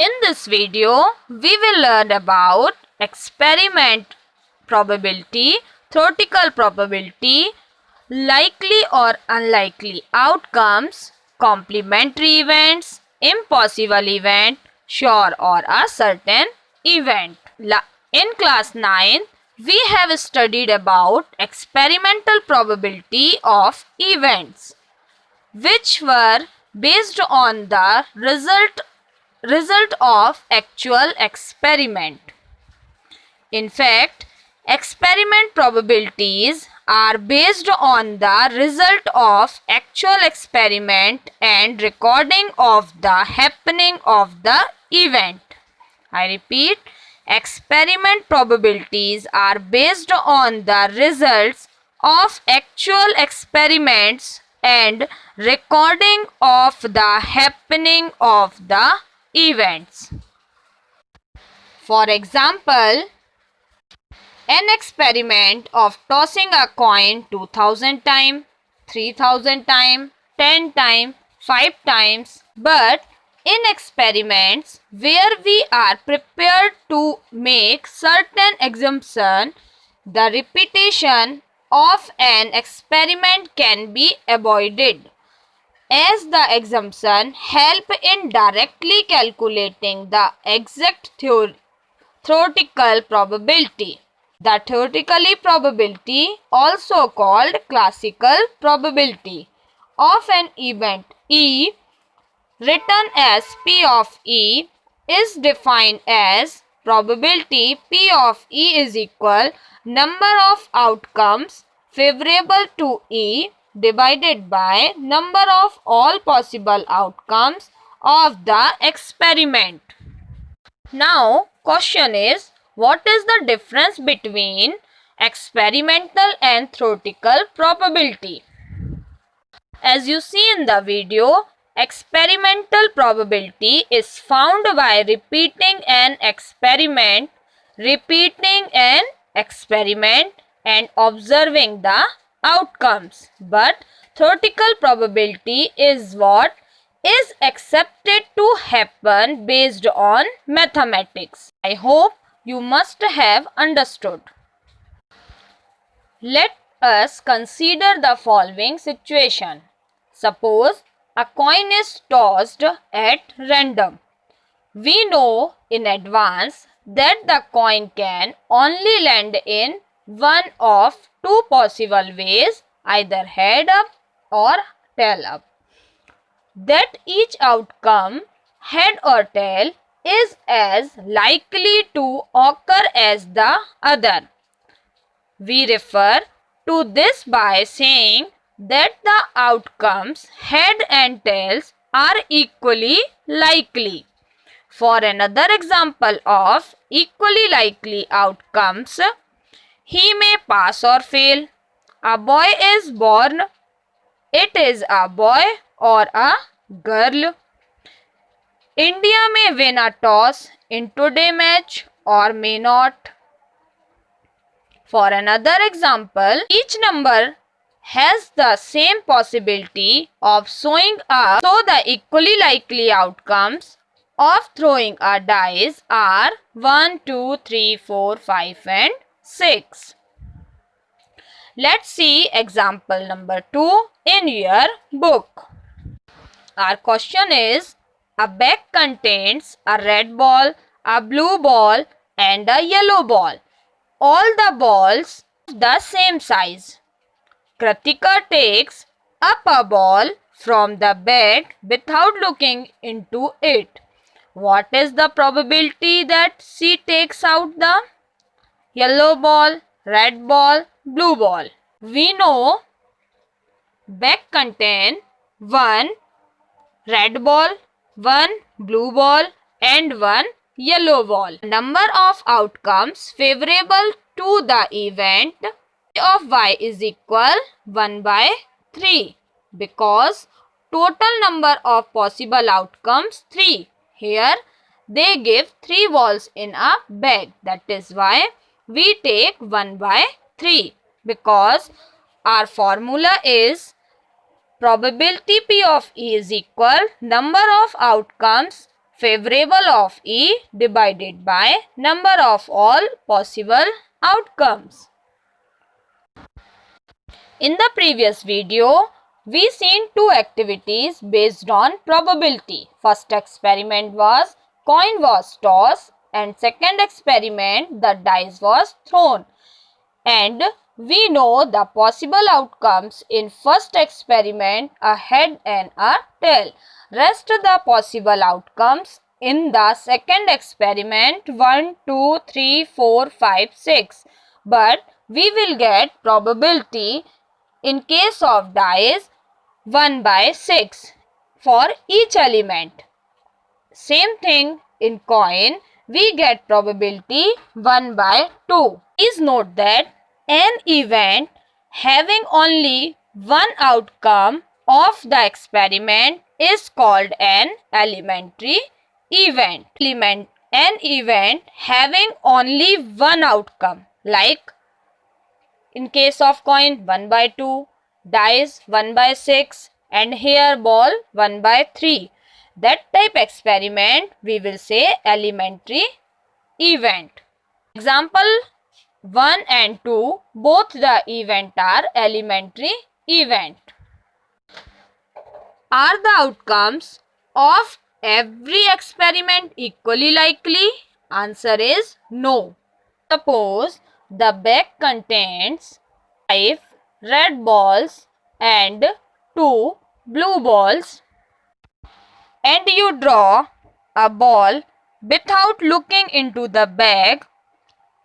In this video, we will learn about experiment probability, theoretical probability, likely or unlikely outcomes, complementary events, impossible event, sure or a certain event. In class 9, we have studied about experimental probability of events, which were based on the result of actual experiment. In fact, experiment probabilities are based on the result of actual experiment and recording of the happening of the event. I repeat, experiment probabilities are based on the results of actual experiments and recording of the happening of the events. For example, an experiment of tossing a coin 2000 times, 3000 times, 10 times, 5 times, but in experiments where we are prepared to make certain assumptions, the repetition of an experiment can be avoided, as the assumption help in directly calculating the exact theoretical probability. The theoretical probability, also called classical probability, of an event E, written as P of E, is defined as probability P of E is equal number of outcomes favorable to E divided by number of all possible outcomes of the experiment. Now, question is, what is the difference between experimental and theoretical probability? As you see in the video, experimental probability is found by repeating an experiment and observing the outcomes. But theoretical probability is what is accepted to happen based on mathematics. I hope you must have understood. Let us consider the following situation. Suppose a coin is tossed at random. We know in advance that the coin can only land in one of two possible ways, either head up or tail up. That each outcome, head or tail, is as likely to occur as the other. We refer to this by saying that the outcomes head and tails are equally likely. For another example of equally likely outcomes, he may pass or fail. A boy is born. It is a boy or a girl. India may win a toss in today's match or may not. For another example, each number has the same possibility of showing up, so the equally likely outcomes of throwing a dice are 1, 2, 3, 4, 5 and 6. Let's see example number 2 in your book. Our question is, a bag contains a red ball, a blue ball and a yellow ball. All the balls the same size. Kritika takes up a ball from the bag without looking into it. What is the probability that she takes out the yellow ball, red ball, blue ball? We know bag contain one red ball, one blue ball and one yellow ball. Number of outcomes favorable to the event of y is equal 1 by 3, because total number of possible outcomes 3. Here they give 3 balls in a bag. That is why we take 1 by 3, because our formula is probability P of E is equal number of outcomes favorable of E divided by number of all possible outcomes. In the previous video, we seen two activities based on probability. First experiment was coin was tossed and second experiment the dice was thrown. And we know the possible outcomes in first experiment, a head and a tail. Rest the possible outcomes in the second experiment 1, 2, 3, 4, 5, 6. But we will get probability in case of dice 1 by 6 for each element. Same thing in coin, we get probability 1 by 2. Please note that an event having only one outcome of the experiment is called an elementary event. An event having only one outcome, like in case of coin 1 by 2, dice 1 by 6 and hair ball 1 by 3. That type experiment we will say elementary event. Example 1 and 2, both the event are elementary event. Are the outcomes of every experiment equally likely? Answer is no. Suppose the bag contains 5 red balls and 2 blue balls, and you draw a ball without looking into the bag.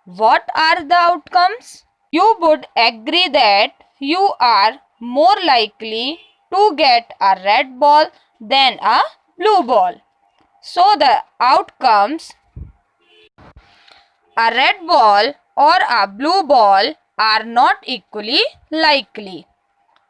What are the outcomes? You would agree that you are more likely to get a red ball than a blue ball. So the outcomes, a red ball or a blue ball, are not equally likely.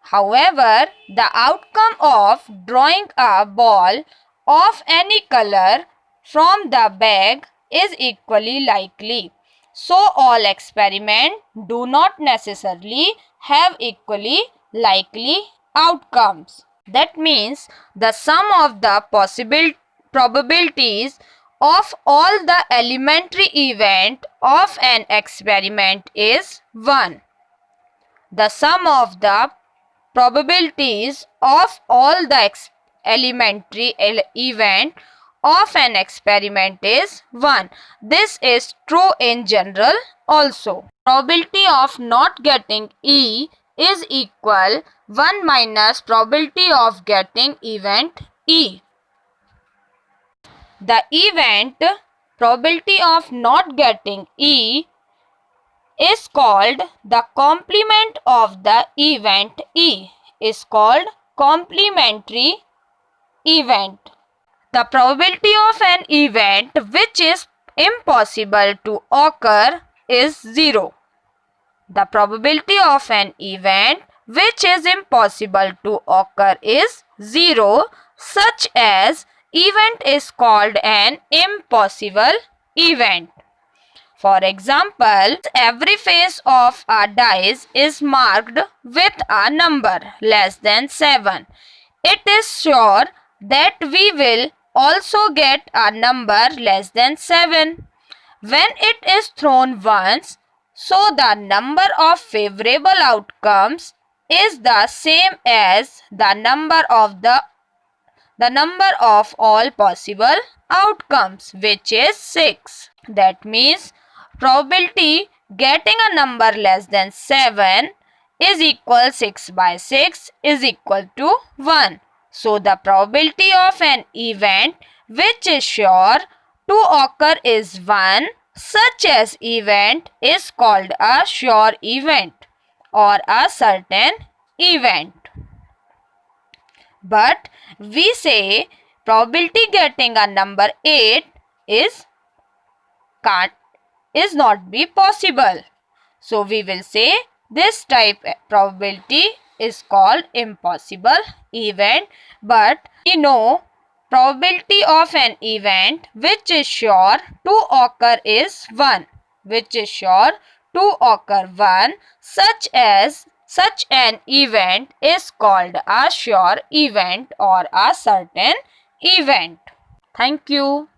However, the outcome of drawing a ball of any color from the bag is equally likely. So all experiments do not necessarily have equally likely outcomes. That means the sum of the possible probabilities of all the elementary event of an experiment is 1. The sum of the probabilities of all the elementary event of an experiment is 1. This is true in general also. Probability of not getting E is equal 1 minus probability of getting event E. The event probability of not getting E is called the complement of the event E, is called complementary event. The probability of an event which is impossible to occur is 0. The probability of an event which is impossible to occur is 0, such as event is called an impossible event. For example, every face of a dice is marked with a number less than 7. It is sure that we will also get a number less than 7. When it is thrown once, so the number of favorable outcomes is the same as the number of all possible outcomes, which is 6. That means probability getting a number less than 7 is equal 6 by 6 is equal to 1. So the probability of an event which is sure to occur is 1. Such as event is called a sure event or a certain event. But we say probability getting a number 8 is not be possible. So we will say this type probability is called impossible event. But we know probability of an event which is sure to occur is 1. Which is sure to occur 1. Such an event is called a sure event or a certain event. Thank you.